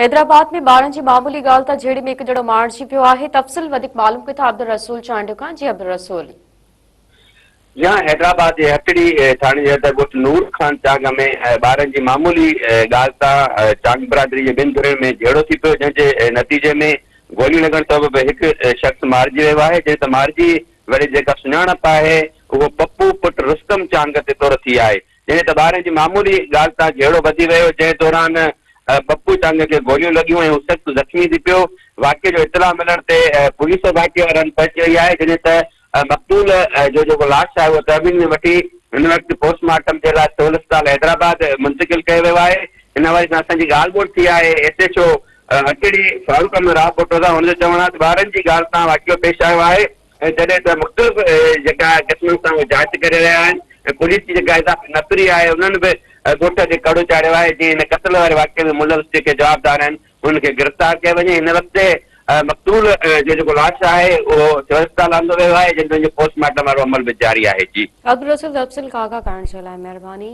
हैदराबाद में 12 जी मामूली ॻाल्हि तां झेड़े में हिकु जहिड़ो मारिजी पियो आहे। तफ़सील वधीक मालूम किथा अब्दुल रसूल चांडियो खां। जी अब्दुल रसूल। यहाँ हैदराबाद जे हटड़ी थाने जे अंदर नूर खान चांग में 12 जी मामूली ॻाल्हि तां चांग बिरादरी जे ॿिनि धुरियुनि में झेड़ो थी पियो, जंहिंजे नतीजे में गोलियूं लॻण सबबि हिकु शख़्स मारिजी वियो आहे। जंहिं त मारिजी वरी जेका सुञाणप आहे उहो पप्पू पुट रुस्तम चांग ते तौर थी आहे। जंहिं त 12 जी मामूली ॻाल्हि तां झेड़ो वधी वियो, जंहिं दौरान पप्पू चांग खे गोलियूं लॻियूं ऐं सख़्तु ज़ख़्मी थी पियो। वाक़े जो इतला मिलण ते पुलिस वाक़े वारनि पहुची वई आहे, जंहिं त मक़तूल जो जेको लाश आहे उहो तहवील में वठी हिन वक़्तु पोस्टमार्टम जे लाइ सिविल अस्पताल हैदराबाद मुंतकिल कयो वियो आहे। हिन वरी सां असांजी ॻाल्हि ॿोल थी आहे एसएचओ हटड़ी फारूक में राह पुटो था, हुनजो चवणु आहे त 12 जी ॻाल्हि तां वाक़ियो पेश आयो आहे ऐं जॾहिं त मुख़्तलिफ़ जेका क़िस्मनि सां उहे जांच करे रहिया आहिनि ऐं पुलिस जी जेका इज़ाफ़ी नफ़री आहे उन्हनि बि ॻोठ खे कड़ो चाढ़ियो आहे। जीअं हिन क़त्ल वारे वाक़े में मुलविस जेके जवाबदार आहिनि उन्हनि खे गिरफ़्तार कयो वञे। हिन वक़्तु मक़तूल जो जेको लाश आहे उहो सिविल अस्पताल आंदो वियो आहे, जंहिंजो पोस्टमार्टम वारो अमल बि जारी आहे। जी अब्दुल रसूल तफ़सील कागा करण जे लाइ महिरबानी।